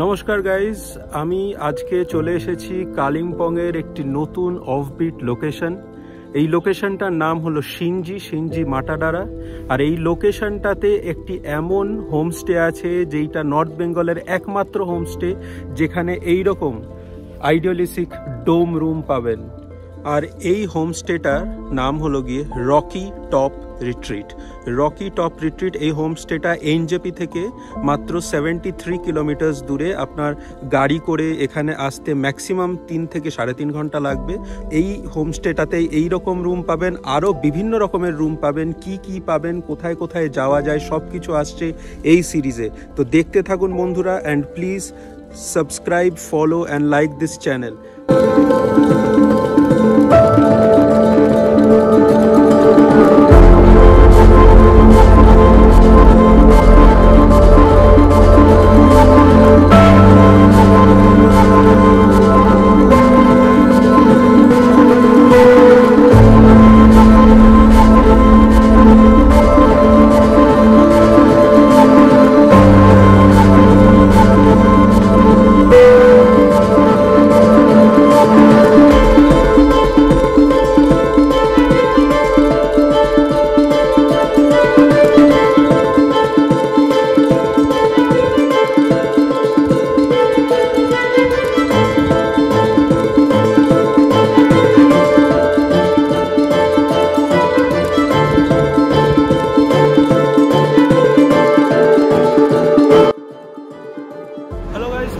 নমস্কার গাইজ, আমি আজকে চলে এসেছি কালিম্পংয়ের একটি নতুন অফবিট লোকেশন। এই লোকেশনটার নাম হলো সিনজি মাটাডারা। আর এই লোকেশনটাতে একটি এমন হোমস্টে আছে যেইটা নর্থ বেঙ্গলের একমাত্র হোমস্টে যেখানে এই রকম আইডিয়ালিস্টিক ডোম রুম পাবেন। আর এই হোমস্টেটার নাম হলো গিয়ে রকি টপ রিট্রিট। এই হোমস্টেটা এনজেপি থেকে মাত্র 73 কিলোমিটার দূরে। আপনার গাড়ি করে এখানে আসতে ম্যাক্সিমাম 3 থেকে 3.5 ঘন্টা লাগবে। এই হোমস্টেটাতে এই রকম রুম পাবেন, আরও বিভিন্ন রকমের রুম পাবেন। কি পাবেন, কোথায় কোথায় যাওয়া যায়, সব কিছু আসছে এই সিরিজে। তো দেখতে থাকুন বন্ধুরা, and please subscribe, follow and like this channel.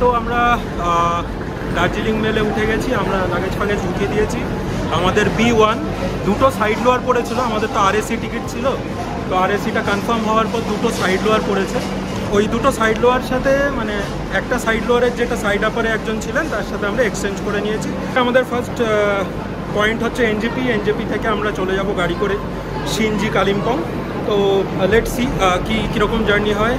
তো আমরা দার্জিলিং মেলে উঠে গেছি। আমরা লাগেজ উঠিয়ে দিয়েছি। আমাদের B1 দুটো সাইড লোয়ার পড়েছিল। আমাদের তো RAC টিকিট ছিল, তো RACটা কনফার্ম হওয়ার পর দুটো সাইড লোয়ার পড়েছে। ওই দুটো সাইড লোয়ার সাথে মানে একটা সাইড লোয়ারের যেটা সাইড আপারে একজন ছিলেন তার সাথে আমরা এক্সচেঞ্জ করে নিয়েছি। আমাদের ফার্স্ট পয়েন্ট হচ্ছে এনজেপি থেকে আমরা চলে যাব গাড়ি করে সিনজি কালিম্পং। তো লেটস সি কীরকম জার্নি হয়।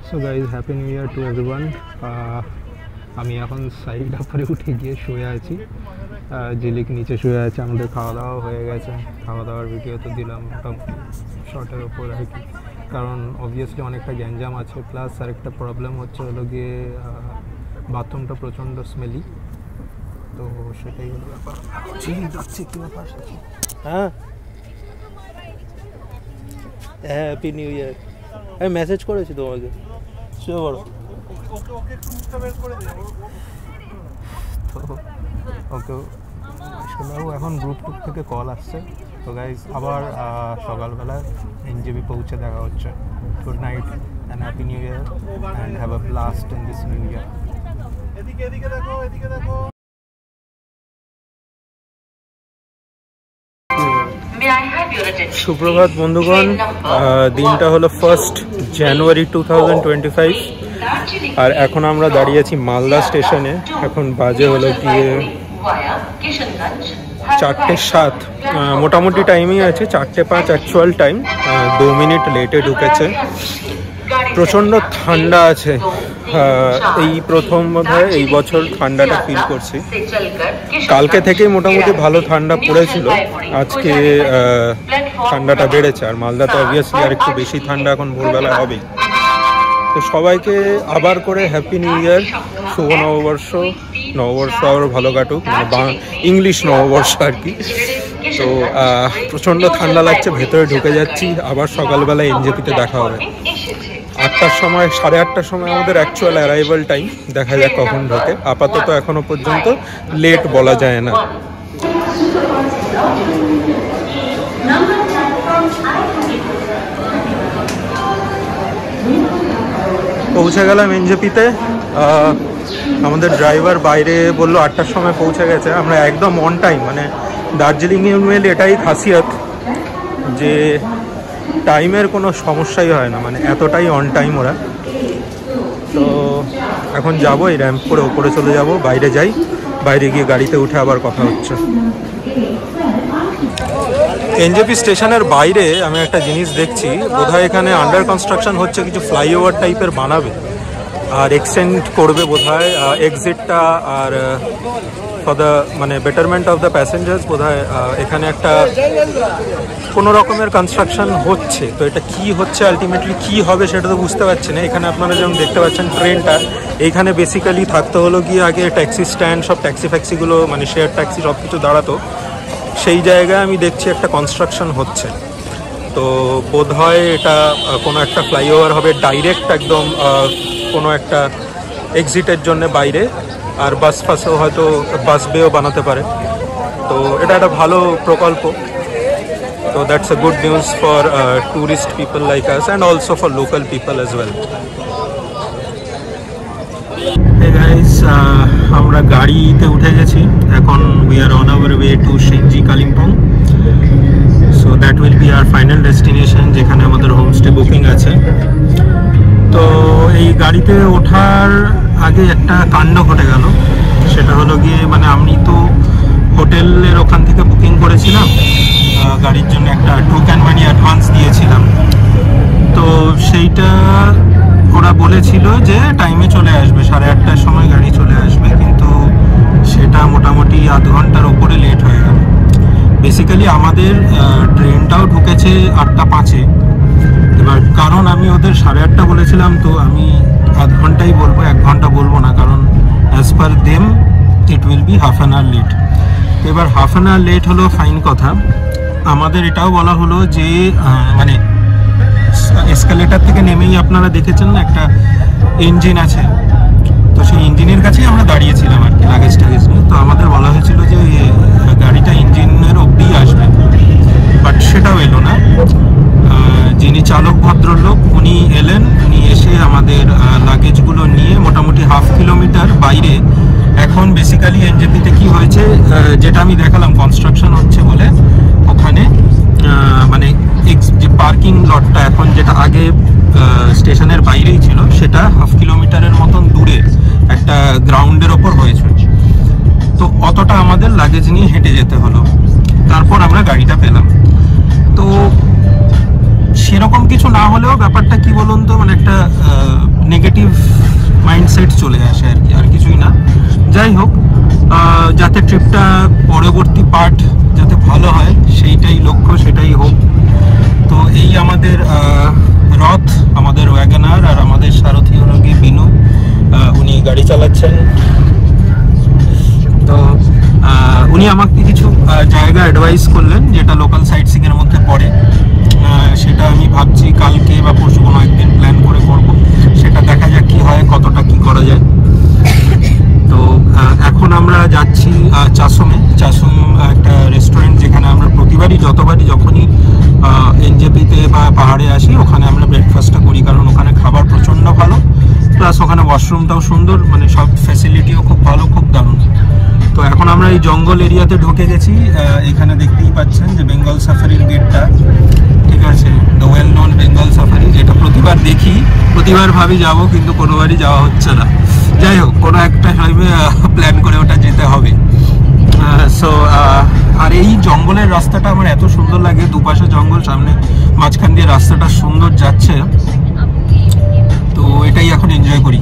So guys, happy new year to everyone. আমি এখন সাইড আপরে উঠে গিয়ে শুয়ে আছি, ঝিলিক নিচে শুয়ে আছে। আমাদের খাওয়া দাওয়া হয়ে গেছে। খাওয়া দাওয়ার ভিডিও তো দিলাম মোটামুটি শর্টের ওপর আর কি, কারণ অবভিয়াসলি অনেকটা গ্যাঞ্জাম আছে। প্লাস আরেকটা প্রবলেম হচ্ছে হলো গিয়ে বাথরুমটা প্রচণ্ড স্মেলি, তো সেটাই হলো ব্যাপার। যাচ্ছে কি ব্যাপার? হ্যাঁ, হ্যাপি নিউ ইয়ার। আমি মেসেজ করেছি তোমাকে। ওকে শোনাও, এখন গ্রুপ থেকে কল আসছে। তো গাইজ আবার সকালবেলা এনজেপি পৌঁছে দেখা হচ্ছে। Good night and happy new year and have a blast in this new year. সুপ্রভাত বন্ধুগণ, দিনটা হলো 1 জানুয়ারি 2025। আর এখন আমরা দাঁড়িয়ে আছি মালদা স্টেশনে। এখন বাজে হলো গিয়ে 4:07। মোটামুটি টাইমই আছে, 4:05 অ্যাকচুয়াল টাইম। 2 মিনিট লেটে ঢুকেছে। প্রচণ্ড ঠান্ডা আছে। এই প্রথম বোধহয় এই বছর ঠান্ডাটা ফিল করছি। কালকে থেকেই মোটামুটি ভালো ঠান্ডা পড়েছিল, আজকে ঠান্ডাটা বেড়েছে। আর মালদাতে অবভিয়াসলি আর একটু বেশি ঠান্ডা এখন ভোরবেলা হবেই। তো সবাইকে আবার করে হ্যাপি নিউ ইয়ার, শুভ নববর্ষ। নববর্ষ আরও ভালো কাটুক, মানে ইংলিশ নববর্ষ আর কি। তো প্রচণ্ড ঠান্ডা লাগছে, ভেতরে ঢুকে যাচ্ছি। আবার সকালবেলা এনজেপিতে দেখা হবে। 8 8টার সময় 8:30টার সময় আমাদের অ্যাকচুয়াল অ্যারাইভাল টাইম। দেখা যাক কখন ঢোকে। আপাতত এখনো পর্যন্ত লেট বলা যায় না। পৌঁছে গেলাম এনজেপিতে। আমাদের ড্রাইভার বাইরে বললো 8টার সময় পৌঁছে গেছে। আমরা একদম অন টাইম, মানে দার্জিলিং মেল এটাই খাসিয়ত যে টাইমের কোনো সমস্যাই হয় না, মানে এতটাই অন টাইম ওরা। তো এখন যাবো, এই র্যাম্প করে ওপরে চলে যাব, বাইরে যাই, বাইরে গিয়ে গাড়িতে উঠে আবার কথা হচ্ছে। এনজেপি স্টেশনের বাইরে আমি একটা জিনিস দেখছি, বোধহয় এখানে আন্ডার কনস্ট্রাকশন হচ্ছে, কিছু ফ্লাইওভার টাইপের বানাবে আর এক্সটেন্ড করবে বোধহয় এক্সিটটা। আর ফর দ্য মানে বেটারমেন্ট অফ দ্য প্যাসেঞ্জার্স বোধহয় এখানে একটা কোনো রকমের কনস্ট্রাকশন হচ্ছে। তো এটা কি হচ্ছে, আলটিমেটলি কি হবে সেটা তো বুঝতে পারছি না। এখানে আপনারা যেমন দেখতে পাচ্ছেন ট্রেনটা, এইখানে বেসিক্যালি থাকতে হলো গিয়ে আগে ট্যাক্সি স্ট্যান্ড, সব ট্যাক্সি ফ্যাক্সিগুলো মানে শেয়ার ট্যাক্সি সব কিছু দাঁড়াতো। সেই জায়গায় আমি দেখছি একটা কনস্ট্রাকশন হচ্ছে। তো বোধহয় এটা কোনো একটা ফ্লাইওভার হবে ডাইরেক্ট একদম কোনো একটা এক্সিটের জন্য বাইরে, আর বাস ফাসেও হয়তো বাস বেও বানাতে পারে। তো এটা একটা ভালো প্রকল্প। তো that's a good news for tourist people like us and also for local people as well. Hey guys, আমরা গাড়িতে উঠে গেছি। এখন we are on our way to Sinji Kalimpong. So that will be our final destination, যেখানে আমাদের homestay booking আছে। তো এই গাড়িতে ওঠার আগে একটা কাণ্ড ঘটে গেল। সেটা হলো গিয়ে মানে আমি তো হোটেলের ওখান থেকে বুকিং করেছিলাম, গাড়ির জন্য একটা টোকেন মানি অ্যাডভান্স দিয়েছিলাম। তো সেইটা ওরা বলেছিল যে টাইমে চলে আসবে, 8:30টার সময় গাড়ি চলে আসবে, কিন্তু সেটা মোটামুটি আধ ঘন্টার ওপরে লেট হয়ে গেল। বেসিক্যালি আমাদের ট্রেনটাও ঢুকেছে 8:05-এ। এবার কারণ আমি ওদের 8:30 বলেছিলাম, তো আমি আধ ঘন্টাই বলবো, 1 ঘন্টা বলবো না, কারণ as per them it will be half an hour late. তো এবার হাফ অ্যান আওয়ার লেট হলো ফাইন কথা। আমাদের এটাও বলা হলো যে মানে এসকালেটার থেকে নেমেই আপনারা দেখেছেন না একটা ইঞ্জিন আছে, তো সেই ইঞ্জিনের কাছেই আমরা দাঁড়িয়েছিলাম আর কি, লাগেজ টাগেজ নিয়ে। তো আমাদের বলা হয়েছিল যে গাড়িটা ইঞ্জিনের অবধিই আসবে, বাট সেটাও এলো না। যিনি চালক ভদ্রলোক উনি এলেন, উনি এসে আমাদের লাগেজগুলো নিয়ে মোটামুটি হাফ কিলোমিটার বাইরে। এখন বেসিক্যালি এনজেপিতে কি হয়েছে, যেটা আমি দেখালাম কনস্ট্রাকশন হচ্ছে বলে ওখানে মানে যে পার্কিং লটটা এখন যেটা আগে স্টেশনের বাইরেই ছিল, সেটা হাফ কিলোমিটারের মতন দূরে একটা গ্রাউন্ডের ওপর হয়েছে। তো অতটা আমাদের লাগেজ নিয়ে হেঁটে যেতে হলো, তারপর আমরা গাড়িটা পেলাম। তো সেরকম কিছু না হলেও ব্যাপারটা কি বলুন তো, মানে একটা নেগেটিভ মাইন্ডসেট চলে আসে আর কি, আর কিছুই না। যাই হোক, যাতে ট্রিপটা পরবর্তী পার্ট যাতে ভালো হয় সেইটাই লক্ষ্য, সেটাই হোক। তো এই আমাদের রথ, আমাদের ওয়াগনার, আর আমাদের সারথি হলো গিয়ে বিনু, উনি গাড়ি চালাচ্ছেন। তো উনি আমাকে কিছু জায়গা অ্যাডভাইস করলেন যেটা লোকাল সাইট সিংয়ের মধ্যে পড়ে। সেটা আমি ভাবছি কালকে বা পরশু কোনো একদিন প্ল্যান করে করব, সেটা দেখা যাক কি হয়, কতটা কি করা যায়। তো এখন আমরা যাচ্ছি চাসুমে। চাসুম একটা রেস্টুরেন্ট, যেখানে আমরা প্রতিবারই যখনই এনজেপিতে বা পাহাড়ে আসি ওখানে আমরা ব্রেকফাস্টটা করি, কারণ ওখানে খাবার প্রচণ্ড ভালো, প্লাস ওখানে ওয়াশরুমটাও সুন্দর, মানে সব ফ্যাসিলিটিও খুব ভালো, খুব দারুণ। তো এখন আমরা এই জঙ্গল এরিয়াতে ঢুকে গেছি। এখানে দেখতেই পাচ্ছেন যে বেঙ্গল সাফারির গেটটা, ঠিক আছে, the well known Bengal safari, যেটা প্রতিবার দেখি, প্রতিবার ভাবি যাব, কিন্তু কোনোবারই যাওয়া হচ্ছে না। যাই হোক, কোনো একটা টাইমে প্ল্যান করে ওটা যেতে হবে। সো আর এই জঙ্গলের রাস্তাটা আমার এত সুন্দর লাগে, দুপাশে জঙ্গল, সামনে মাঝখান দিয়ে রাস্তাটা সুন্দর যাচ্ছে। তো এটাই এখন এনজয় করি।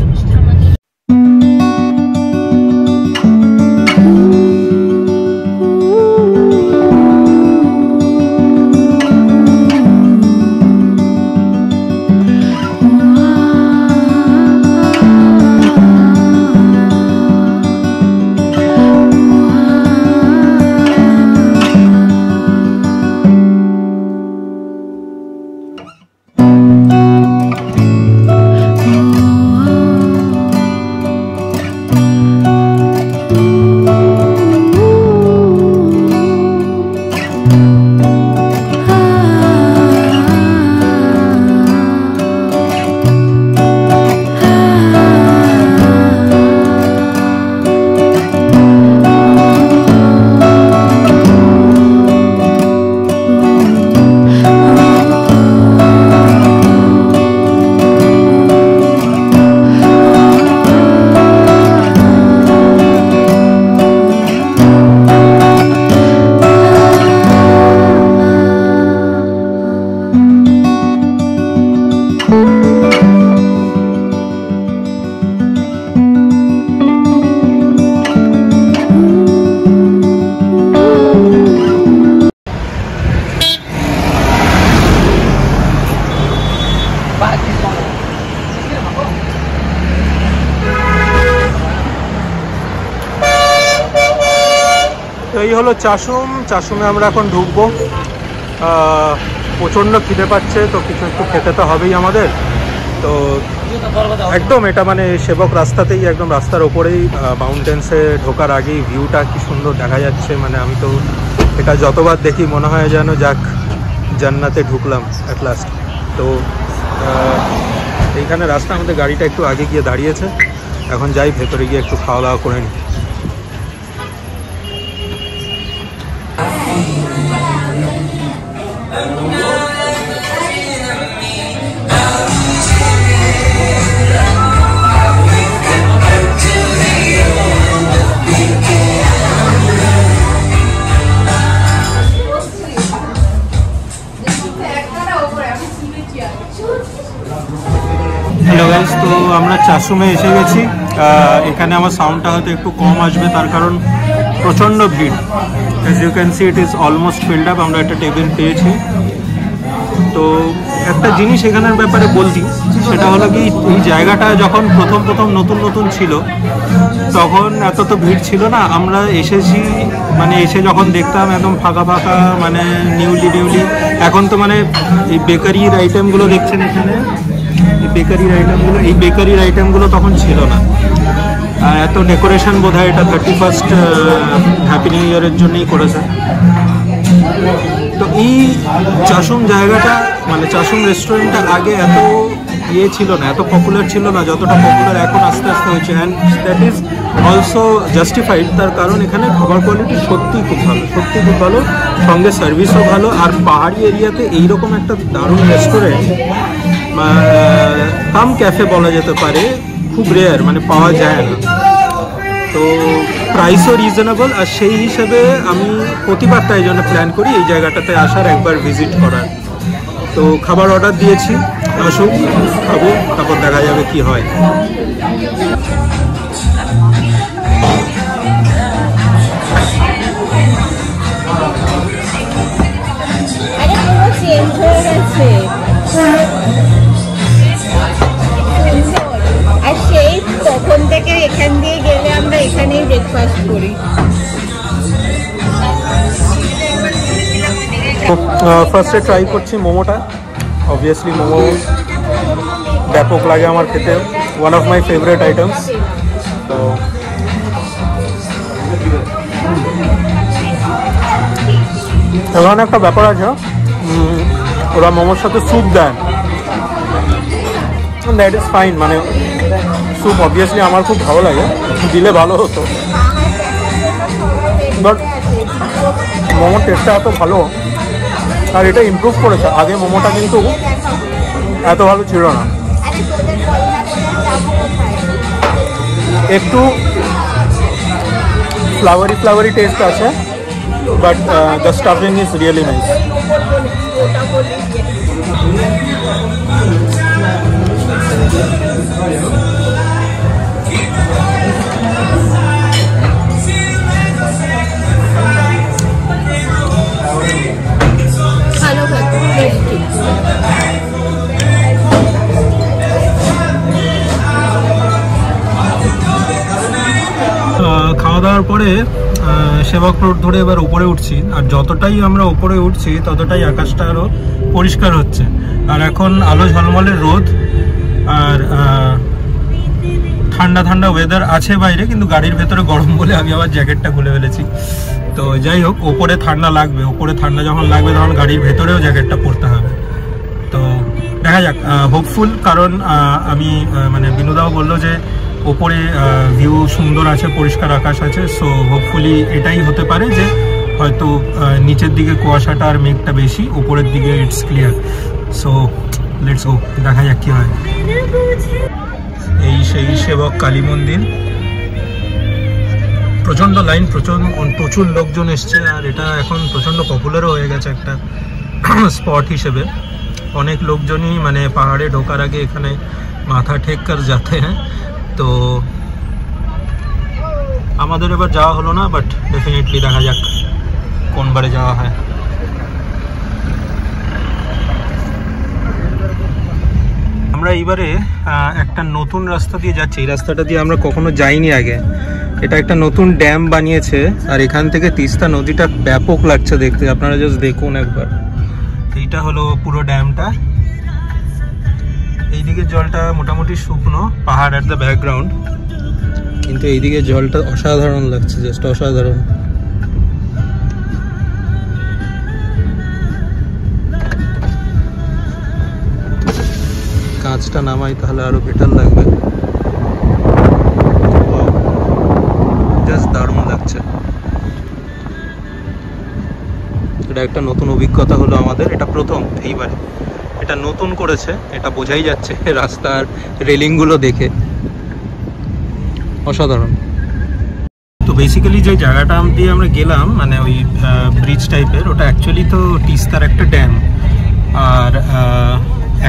এই হলো চাশুমে আমরা এখন ঢুকবো। প্রচণ্ড খিদে পাচ্ছে, তো কিছু একটু খেতে তো হবেই আমাদের। তো একদম এটা মানে সেবক রাস্তাতেই, একদম রাস্তার ওপরেই মাউন্টেন্সে ঢোকার আগেই ভিউটা কি সুন্দর দেখা যাচ্ছে। মানে আমি তো এটা যতবার দেখি মনে হয় যেন যাক জান্নাতে ঢুকলাম অ্যাট লাস্ট। তো এইখানে রাস্তা, আমাদের গাড়িটা একটু আগে গিয়ে দাঁড়িয়েছে, এখন যাই ভেতরে গিয়ে একটু খাওয়া দাওয়া করে নিই। হ্যালো গাইস, তো আমরা চাশুমে এসে গেছি। এখানে আমার সাউন্ডটা হয়তো একটু কম আসবে, তার কারণ প্রচণ্ড ভিড়। As you can see it is almost filled up. আমরা একটা টেবিল পেয়েছি। তো একটা জিনিস এখানের ব্যাপারে বলছি, সেটা হলো কি, এই জায়গাটা যখন প্রথম নতুন ছিল তখন এত তো ভিড় ছিল না। আমরা এসেছি মানে এসে যখন দেখতাম একদম ফাঁকা ফাঁকা, মানে নিউলি। এখন তো মানে এই বেকারির আইটেমগুলো দেখছেন এখানে, এই বেকারির আইটেমগুলো তখন ছিল না। এত ডেকোরেশন বোধহয় এটা 31st হ্যাপি নিউ ইয়ারের জন্যই করেছে। তো এই চাশুম জায়গাটা, মানে চাশুম রেস্টুরেন্টটা আগে এত ছিল না, এত পপুলার ছিল না যতটা পপুলার এখন আস্তে আস্তে হয়েছে। And that is also justified, তার কারণ এখানে খাবার কোয়ালিটি সত্যিই খুব ভালো, সঙ্গে সার্ভিসও ভালো। আর পাহাড়ি এরিয়াতে এইরকম একটা দারুণ রেস্টুরেন্ট, কাম ক্যাফে বলা যেতে পারে, খুব রেয়ার, মানে পাওয়া যায় না। তো প্রাইসও রিজনেবল, আর সেই হিসেবে আমি প্রতিবার তাই জন্য প্ল্যান করি এই জায়গাটাতে আসার, একবার ভিজিট করার। তো খাবার অর্ডার দিয়েছি, আসুক খাবো, তারপর দেখা যাবে কি হয়। আর সেই তখন থেকে এখান দিয়ে গেলে আমরা এখানেই ব্রেকফাস্ট করি। ফার্স্টে ট্রাই করছি মোমোটা। অবভিয়াসলি মোমো ব্যাপক লাগে আমার খেতে, one of my favourite items. তো এখানে একটা ব্যাপার আছে, ওরা মোমোর সাথে স্যুপ দেয়, দ্যাট ইজ ফাইন। মানে স্যুপ অবভিয়াসলি আমার খুব ভালো লাগে, দিলে ভালো হতো, বাট মোমোর টেস্টটা এত ভালো, আর এটা ইমপ্রুভ করেছে। আগে মোমোটা কিন্তু এত ভালো ছিল না, একটু ফ্লাওয়ারি টেস্ট আছে, but the stuffing is really nice. খাওয়া দাওয়ার পরে সেবক রোড ধরে এবার উপরে উঠছি, আর যতটাই আমরা উপরে উঠছি ততটাই আকাশটা আরও পরিষ্কার হচ্ছে। আর এখন আলো ঝলমলের রোদ, আর ঠান্ডা ওয়েদার আছে বাইরে, কিন্তু গাড়ির ভেতরে গরম বলে আমি আবার জ্যাকেটটা খুলে ফেলেছি। তো যাই হোক, ওপরে ঠান্ডা লাগবে, ওপরে ঠান্ডা যখন লাগবে তখন গাড়ির ভেতরেও জ্যাকেটটা পরতে হবে। তো দেখা যাক, হোপফুল, কারণ আমি মানে বিনোদাও বললো যে ওপরে ভিউ সুন্দর আছে, পরিষ্কার আকাশ আছে। সো হোপফুলি এটাই হতে পারে যে হয়তো নিচের দিকে কুয়াশাটা আর মেঘটা বেশি, উপরের দিকে it's clear. So let's go, দেখা যাক কি হয়। এই সেই সেবক কালী মন্দির, প্রচণ্ড লাইন, প্রচুর লোকজন এসছে, আর এটা এখন প্রচণ্ড পপুলারও হয়ে গেছে একটা স্পট হিসেবে। অনেক লোকজনই মানে পাহাড়ে ঢোকার আগে এখানে মাথা ঠেক কর যাতে হ্যাঁ। তো আমাদের এবার যাওয়া হলো না, বাট ডেফিনেটলি দেখা যাক কোনবারে যাওয়া হয়। আমরা এইবারে একটা নতুন রাস্তা দিয়ে যাচ্ছি, এই রাস্তাটা দিয়ে আমরা কখনো যাইনি আগে। এটা একটা নতুন ড্যাম বানিয়েছে আর এখান থেকে তিস্তা নদীটা ব্যাপক লাগছে দেখতে, আপনারা জাস্ট দেখুন একবার। এইটা হলো পুরো ড্যামটা। এইদিকে জলটা মোটামুটি শুকনো, পাহাড় এট দ্য ব্যাকগ্রাউন্ড, কিন্তু এইদিকে জলটা অসাধারণ লাগছে, জাস্ট অসাধারণ। কাঁচটা নামাই তাহলে আরো বেটার লাগবে, জাস্ট দারুণ লাগছে। এটা একটা নতুন অভিজ্ঞতা হলো আমাদের, এটা প্রথম এইবারে, এটা নতুন করেছে, এটা বোঝাই যাচ্ছে রাস্তার রেলিংগুলো দেখে, অসাধারণ। তো বেসিক্যালি যে জায়গাটা দিয়ে আমরা গেলাম, মানে ওই ব্রিজ টাইপের, ওটা অ্যাকচুয়ালি তো তিস্তার একটা ড্যাম। আর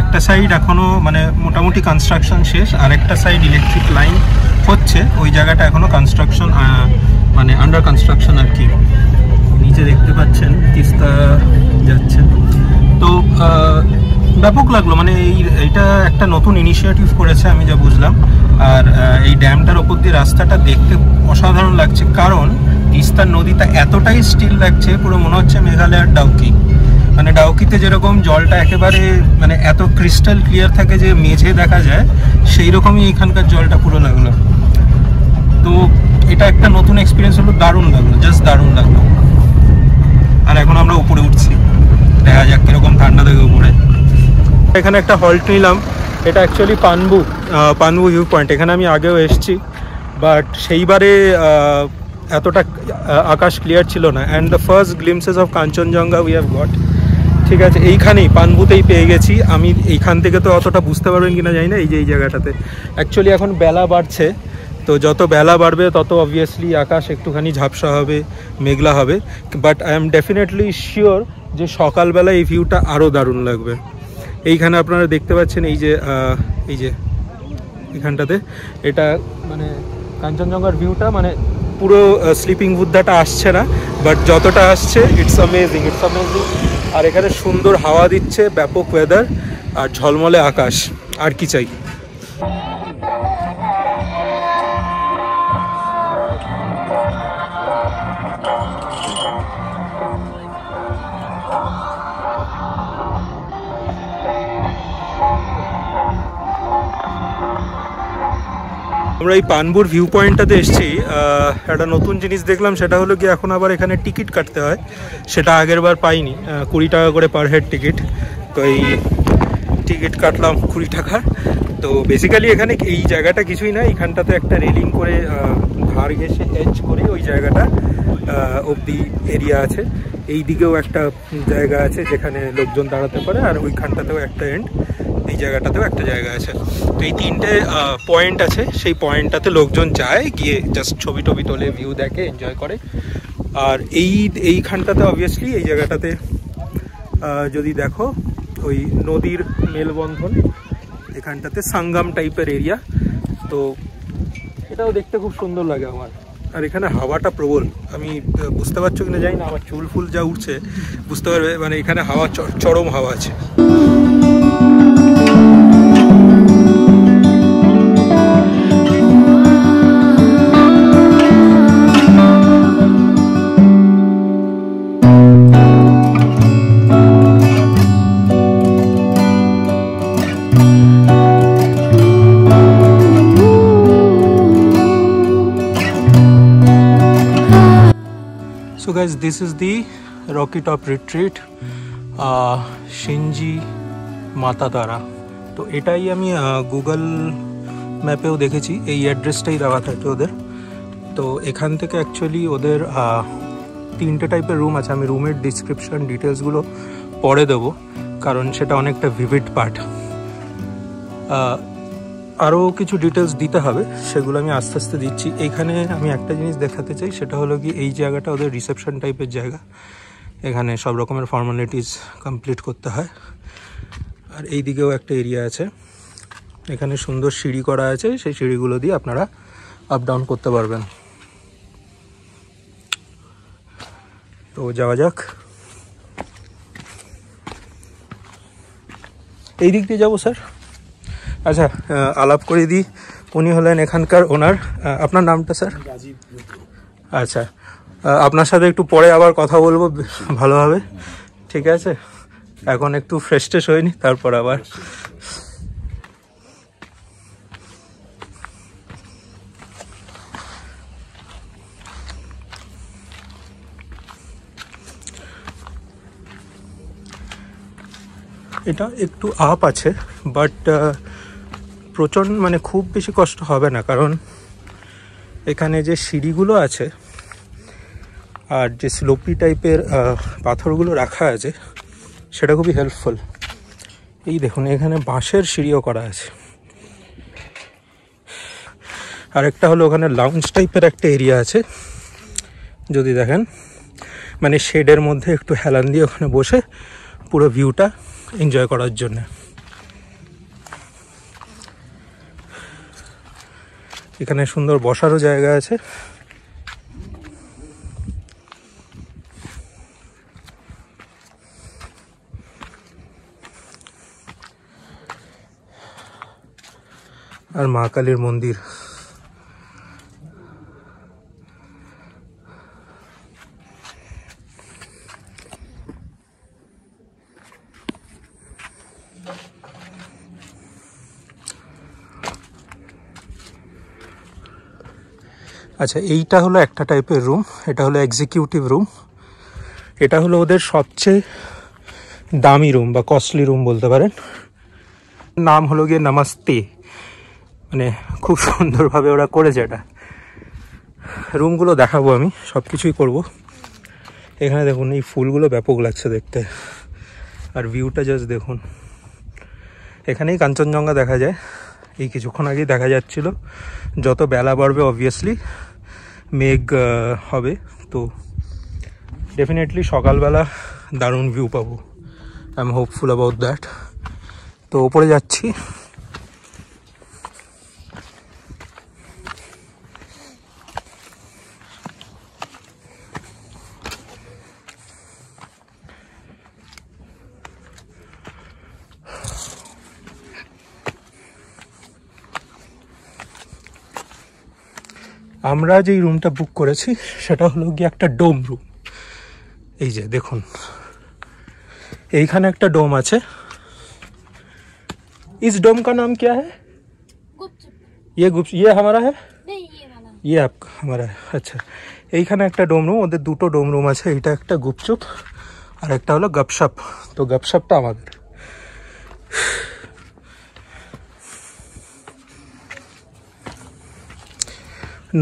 একটা সাইড এখনো মানে মোটামুটি কনস্ট্রাকশন শেষ, আর একটা সাইড ইলেকট্রিক লাইন হচ্ছে, ওই জায়গাটা এখনো কনস্ট্রাকশন মানে আন্ডার কনস্ট্রাকশন আর কি। নিচে দেখতে পাচ্ছেন তিস্তা যাচ্ছে। তো ব্যাপক লাগলো, মানে এইটা একটা নতুন ইনিশিয়েটিভ করেছে আমি যা বুঝলাম। আর এই ড্যামটার ওপর দিয়ে রাস্তাটা দেখতে অসাধারণ লাগছে, কারণ তিস্তার নদীটা এতটাই স্টিল লাগছে, পুরো মনে হচ্ছে মেঘালয়ের ডাউকি। মানে ডাউকিতে যেরকম জলটা একেবারে মানে এত ক্রিস্টাল ক্লিয়ার থাকে যে মেঝে দেখা যায়, সেই রকমই এখানকার জলটা পুরো লাগলো। তো এটা একটা নতুন এক্সপিরিয়েন্স হলো, দারুণ লাগলো, জাস্ট দারুণ লাগলো। আর এখন আমরা উপরে উঠছি, দেখা যাক কিরকম ঠান্ডা থাকে উপরে। এখানে একটা হল্ট নিলাম, এটা অ্যাকচুয়ালি পানবু ভিউ পয়েন্ট। এখানে আমি আগেও এসেছি, বাট সেইবারে এতটা আকাশ ক্লিয়ার ছিল না। And the first glimpses of Kanchenjunga we have got. ঠিক আছে, এইখানেই পানবুতেই পেয়ে গেছি আমি। এইখান থেকে তো অতটা বুঝতে পারবেন কিনা জানি না, এই যে এই জায়গাটাতে অ্যাকচুয়ালি এখন বেলা বাড়ছে, তো যত বেলা বাড়বে তত অবভিয়াসলি আকাশ একটুখানি ঝাপসা হবে, মেঘলা হবে। But I am definitely sure যে সকালবেলা এই ভিউটা আরও দারুণ লাগবে। এইখানে আপনারা দেখতে পাচ্ছেন এই যে এখানটাতে, এটা মানে কাঞ্চনজঙ্ঘার ভিউটা, মানে পুরো স্লিপিং বুদ্ধাটা আসছে না, বাট যতটা আসছে ইটস অ্যামেজিং, ইটস অ্যামেজিং। আর এখানে সুন্দর হাওয়া দিচ্ছে, ব্যাপক ওয়েদার আর ঝলমলে আকাশ, আর কি চাই। আমরা এই পানবুর ভিউ পয়েন্টটাতে এসেছি, একটা নতুন জিনিস দেখলাম, সেটা হলো কি এখন আবার এখানে টিকিট কাটতে হয়, সেটা আগের বার পাইনি। 20 টাকা করে পার হেড টিকিট, তো এই টিকিট কাটলাম 20 টাকার। তো বেসিক্যালি এখানে এই জায়গাটা কিছুই না, এখানটাতে একটা রেলিং করে ধার ঘেঁষে এজ করে ওই জায়গাটা অবধি এরিয়া আছে। এই দিকেও একটা জায়গা আছে যেখানে লোকজন দাঁড়াতে পারে, আর ওইখানটাতেও একটা এন্ড, এই জায়গাটাতেও একটা জায়গা আছে। তো এই তিনটে পয়েন্ট আছে, সেই পয়েন্টটাতে লোকজন যায়, গিয়ে জাস্ট ছবি টবি তোলে, ভিউ দেখে, এনজয় করে। আর এইখানটাতে অবভিয়াসলি এই জায়গাটাতে যদি দেখো ওই নদীর মেলবন্ধন, এখানটাতে সাঙ্গাম টাইপের এরিয়া, তো এটাও দেখতে খুব সুন্দর লাগে আমার। আর এখানে হাওয়াটা প্রবল, আমি বুঝতে পারছো কিনা জানি না, আমার চুল ফুল যা উঠছে বুঝতে পারবে, মানে এখানে হাওয়া চরম হাওয়া আছে। So guys, this is the Rocky Top Retreat, Shinji Matadara. তো এটাই আমি গুগল ম্যাপেও দেখেছি, এই অ্যাড্রেসটাই দেওয়া থাকে ওদের। তো এখান থেকে অ্যাকচুয়ালি ওদের 3টে টাইপের রুম আছে, আমি রুমের ডিসক্রিপশন ডিটেলসগুলো পরে দেবো, কারণ সেটা অনেকটা ভিভিড পার্ট। আরও কিছু ডিটেলস দিতে হবে, সেগুলো আমি আস্তে আস্তে দিচ্ছি। এইখানে আমি একটা জিনিস দেখাতে চাই, সেটা হলো কি এই জায়গাটা ওদের রিসেপশন টাইপের জায়গা, এখানে সব রকমের ফর্মালিটিস কমপ্লিট করতে হয়। আর এই দিকেও একটা এরিয়া আছে, এখানে সুন্দর সিঁড়ি করা আছে, সেই সিঁড়িগুলো দিয়ে আপনারা আপ ডাউন করতে পারবেন। তো যাওয়া যাক, এই দিক দিয়ে যাবো স্যার। আচ্ছা, আলাপ করে দিই, উনি হলেন এখানকার ওনার। আপনার নামটা স্যার? আচ্ছা, আপনার সাথে একটু পরে আবার কথা বলবো ভালোভাবে, ঠিক আছে? এখন একটু ফ্রেশ ট্রেশ হয়নি, তারপর আবার। এটা একটু আপ আছে, বাট প্রচণ্ড মানে খুব বেশি কষ্ট হবে না, কারণ এখানে যে সিঁড়িগুলো আছে আর যে স্লোপি টাইপের পাথরগুলো রাখা আছে সেটা খুবই হেল্পফুল। এই দেখুন, এখানে বাঁশের সিঁড়িও করা আছে। আরেকটা হলো ওখানে লাউঞ্জ টাইপের একটা এরিয়া আছে, যদি দেখেন, মানে শেডের মধ্যে একটু হেলান দিয়ে ওখানে বসে পুরো ভিউটা এনজয় করার জন্য। এখানে সুন্দর বসারও জায়গা আছে। আর মা কালীর মন্দির। আচ্ছা, এইটা হলো একটা টাইপের রুম, এটা হলো এক্সিকিউটিভ রুম। এটা হলো ওদের সবচেয়ে দামি রুম বা কস্টলি রুম বলতে পারেন। নাম হলো গিয়ে নমস্তে, মানে খুব সুন্দরভাবে ওরা করেছে এটা। রুমগুলো দেখাবো আমি, সব কিছুই করবো। এখানে দেখুন, এই ফুলগুলো ব্যাপক লাগছে দেখতে, আর ভিউটা জাস্ট দেখুন। এখানেই কাঞ্চনজঙ্ঘা দেখা যায়, এই কিছুক্ষণ আগেই দেখা যাচ্ছিল। যত বেলা বাড়বে অবভিয়াসলি মেঘ হবে, তো ডেফিনেটলি সকালবেলা দারুণ ভিউ পাবো। I am hopeful about that. তো ওপরে যাচ্ছি। আমরা যেই রুমটা বুক করেছি সেটা হলো গিয়ে একটা ডোম রুম। এই যে দেখুন, এইখানে একটা ডোম আছে। इस डोम का नाम क्या है? ये हमारा है? नहीं, ये आपका हमारा है। अच्छा, এইখানে একটা ডোম রুম, ওদের দুটো ডোম রুম আছে। এটা একটা গুপচুপ আর একটা হলো গপশপ। তো গপশপটা আমাদের।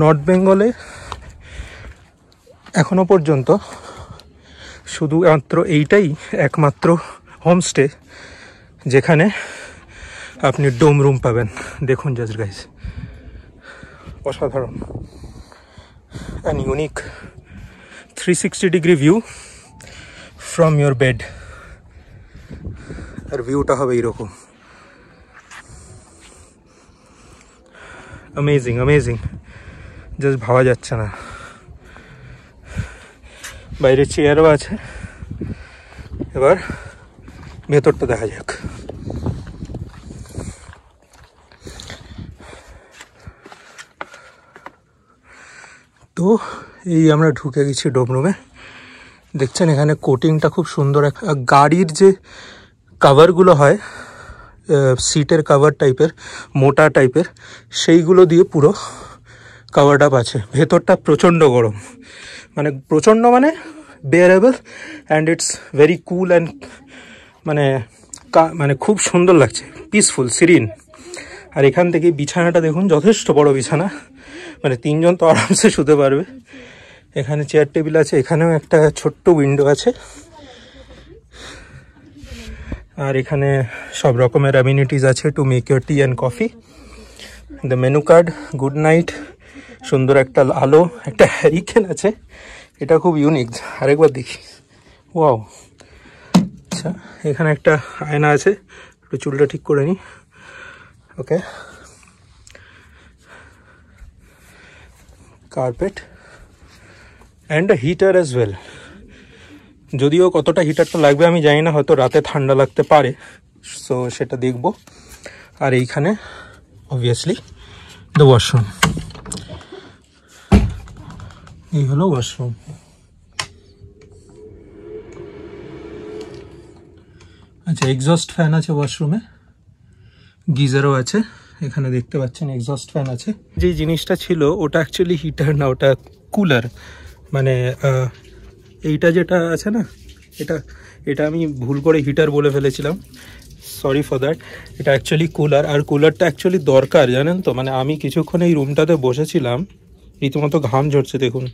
নর্থ বেঙ্গলে এখনো পর্যন্ত শুধুমাত্র এইটাই একমাত্র হোমস্টে যেখানে আপনি ডোম রুম পাবেন। দেখুন জাস্ট গাইস, অসাধারণ। An unique 360 degree view from your bed. আর ভিউটা হবে এইরকম। অ্যামেজিং অ্যামেজিং, জাস্ট ভাবা যাচ্ছে না। বাইরে চেয়ারও আছে। এবার ভেতরটা দেখা যাক। তো এই আমরা ঢুকে গেছি ডোম রুমে। দেখছেন এখানে কোটিংটা খুব সুন্দর। গাড়ির যে কাভারগুলো হয়, সিটের কাভার টাইপের, মোটা টাইপের, সেইগুলো দিয়ে পুরো কাভারড আপ আছে। ভেতরটা প্রচণ্ড গরম, মানে প্রচণ্ড মানে bearable, and it's very cool and মানে খুব সুন্দর লাগছে, পিসফুল, সিরিন। আর এখান থেকে বিছানাটা দেখুন, যথেষ্ট বড় বিছানা, মানে 3 জন তো আরামসে শুতে পারবে। এখানে চেয়ার টেবিল আছে, এখানেও একটা ছোট্ট উইন্ডো আছে। আর এখানে সব রকমের অ্যামিনিটিস আছে to make your T and coffee. The menu card, good night, সুন্দর একটা আলো, একটা হ্যারিকেন আছে, এটা খুব ইউনিক। আরেকবার দেখি, ওয়াও। আচ্ছা, এখানে একটা আয়না আছে, একটু চুলটা ঠিক করে নিই। Okay, carpet and uh heater as well. যদিও কতটা হিটারটা লাগবে আমি জানি না, হয়তো রাতে ঠান্ডা লাগতে পারে, সো সেটা দেখব। আর এইখানে অবভিয়াসলি দ্য ওয়াশরুম। এই হলো ওয়াশরুম। আচ্ছা, এক্সস্ট ফ্যান আছে ওয়াশরুমে, গিজারও আছে, এখানে দেখতে পাচ্ছেন এক্সস্ট ফ্যান আছে। যে জিনিসটা ছিল ওটা অ্যাকচুয়ালি হিটার না, ওটা কুলার। মানে এইটা যেটা আছে না, এটা আমি ভুল করে হিটার বলে ফেলেছিলাম, সরি ফর দ্যাট। এটা অ্যাকচুয়ালি কুলার, আর কুলারটা অ্যাকচুয়ালি দরকার, জানেন তো। মানে আমি কিছুক্ষণ এই রুমটাতে বসেছিলাম, রীতিমতো ঘাম ঝরছে, দেখুন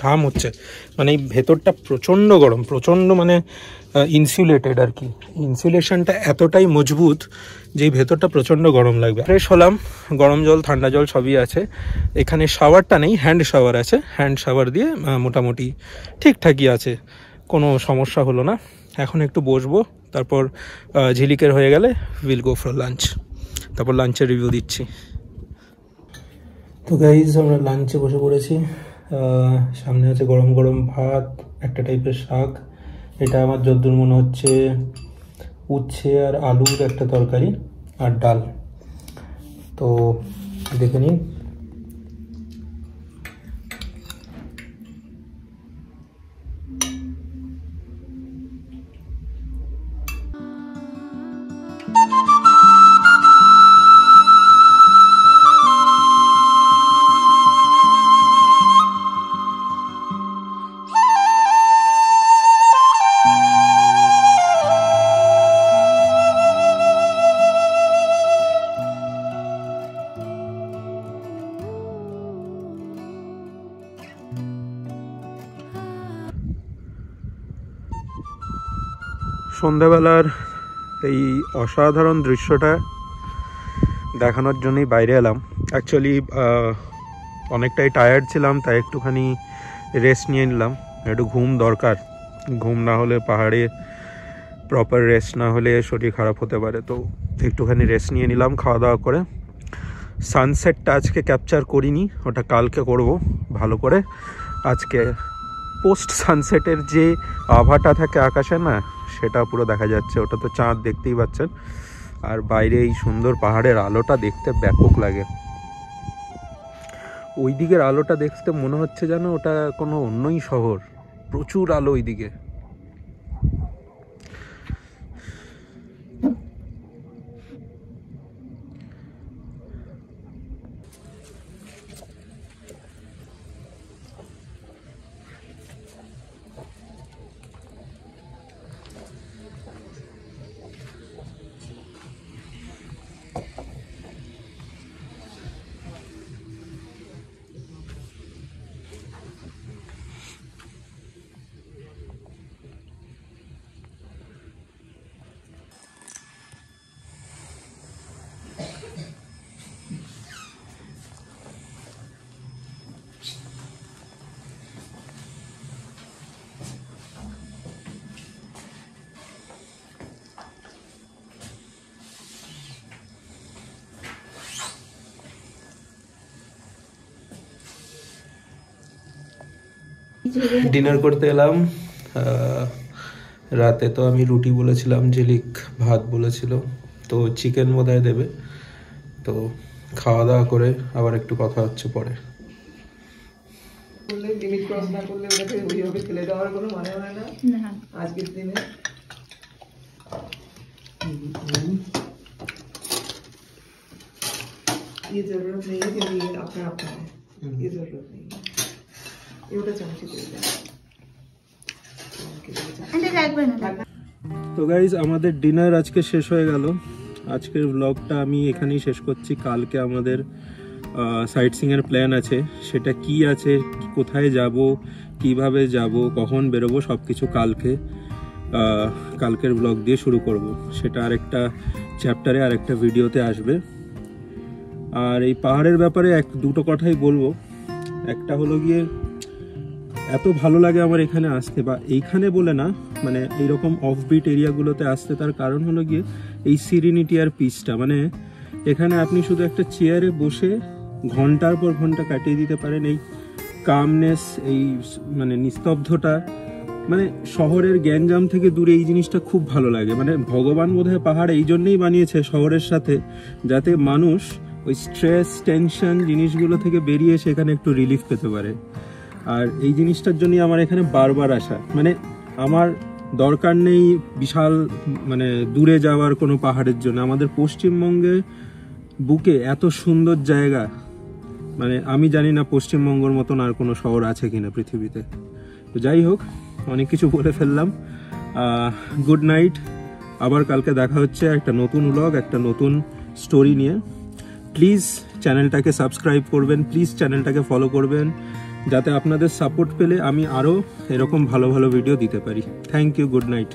ঘাম হচ্ছে। মানে এই ভেতরটা প্রচণ্ড গরম, প্রচণ্ড, মানে ইনসুলেটেড আর কি। ইনসুলেশনটা এতটাই মজবুত যে এই ভেতরটা প্রচণ্ড গরম লাগবে। ফ্রেশ হলাম, গরম জল ঠান্ডা জল সবই আছে। এখানে শাওয়ারটা নেই, হ্যান্ড শাওয়ার আছে। হ্যান্ড শাওয়ার দিয়ে মোটামুটি ঠিকঠাকই আছে, কোনো সমস্যা হলো না। এখন একটু বসবো, তারপর ঝিলিকের হয়ে গেলে উইল গো ফর লাঞ্চ, তারপর লাঞ্চের রিভিউ দিচ্ছি। তো গাইজ আমরা লাঞ্চে বসে পড়েছি। সামনে আছে গরম গরম ভাত, একটা টাইপের শাক, এটা আমার যদ্দূর মনে হচ্ছে উচ্ছে আর আলুর একটা তরকারি, আর ডাল। তো দেখে নিন। সন্ধ্যাবেলার এই অসাধারণ দৃশ্যটা দেখানোর জন্যই বাইরে এলাম। অ্যাকচুয়ালি অনেকটাই টায়ার্ড ছিলাম, তাই একটুখানি রেস্ট নিয়ে নিলাম। একটু ঘুম দরকার, ঘুম না হলে পাহাড়ে প্রপার রেস্ট না হলে শরীর খারাপ হতে পারে। তো একটুখানি রেস্ট নিয়ে নিলাম খাওয়া দাওয়া করে। সানসেটটা আজকে ক্যাপচার করিনি, ওটা কালকে করব ভালো করে। আজকে পোস্ট সানসেটের যে আভাটা থাকে আকাশে না, সেটা পুরো দেখা যাচ্ছে। ওটা তো চাঁদ দেখতেই পাচ্ছেন, আর বাইরে এই সুন্দর পাহাড়ের আলোটা দেখতে ব্যাপক লাগে। ওই দিকের আলোটা দেখতে মনে হচ্ছে যেন ওটা কোনো অন্যই শহর, প্রচুর আলো ওইদিকে। ডিনার করতে এলাম। রাতে তো আমি রুটি বলেছিলাম, ঝিলিক ভাত বলেছিল, তো চিকেন বোধহয় দেবে। তো খাওয়া দাওয়া করে আবার একটু কথা হচ্ছে পরে। লিমিট ক্রস না করলে ওটাকে ওইভাবে ফেলে দেওয়ার কোনো মানে হয় না আজকের দিনে। ये जरूरत नहीं है कि ये अपना अपना है, ये जरूरत नहीं है। এটা চামচে করে দেন। তো গাইজ আমাদের ডিনার আজকে শেষ হয়ে গেল। আজকের ব্লগটা আমি এখানেই শেষ করছি। কালকে আমাদের সাইট সিইংয়ের প্ল্যান আছে, সেটা কি আছে, কোথায় যাব, কিভাবে যাব, কখন বেরোবো, সব কিছু কালকের ব্লগ দিয়ে শুরু করব। সেটা আরেকটা চ্যাপ্টারে আরেকটা ভিডিওতে আসবে। আর এই পাহাড়ের ব্যাপারে দুটো কথাই বলবো। একটা হলো গিয়ে এত ভালো লাগে আমার এখানে আসতে, বা এইখানে বলে না, মানে এইরকম অফবিট এরিয়াগুলোতে আসতে। তার কারণ হলো গিয়ে এই সিরিনিটি আর পিসটা। মানে এখানে আপনি শুধু একটা চেয়ারে বসে ঘন্টার পর ঘন্টা কাটিয়ে দিতে পারেন। এই কামনেস, এই মানে নিস্তব্ধতা, মানে শহরের গ্যাঞ্জাম থেকে দূরে এই জিনিসটা খুব ভালো লাগে। মানে ভগবান বোধহয় পাহাড় এই জন্যই বানিয়েছে শহরের সাথে, যাতে মানুষ ওই স্ট্রেস টেনশন জিনিসগুলো থেকে বেরিয়ে এসে এখানে একটু রিলিফ পেতে পারে। আর এই জিনিসটার জন্যই আমার এখানে বারবার আসা। মানে আমার দরকার নেই বিশাল মানে দূরে যাওয়ার কোনো পাহাড়ের জন্য। আমাদের পশ্চিমবঙ্গে বুকে এত সুন্দর জায়গা, মানে আমি জানি না পশ্চিমবঙ্গের মতন আর কোনো শহর আছে কিনা পৃথিবীতে। তো যাই হোক, অনেক কিছু বলে ফেললাম। Good night. আবার কালকে দেখা হচ্ছে একটা নতুন ব্লগ, একটা নতুন স্টোরি নিয়ে। প্লিজ চ্যানেলটাকে সাবস্ক্রাইব করবেন, প্লিজ চ্যানেলটাকে ফলো করবেন, যাতে আপনাদের সাপোর্ট পেলে আমি আরও এরকম ভালো ভালো ভিডিও দিতে পারি। Thank you, good night.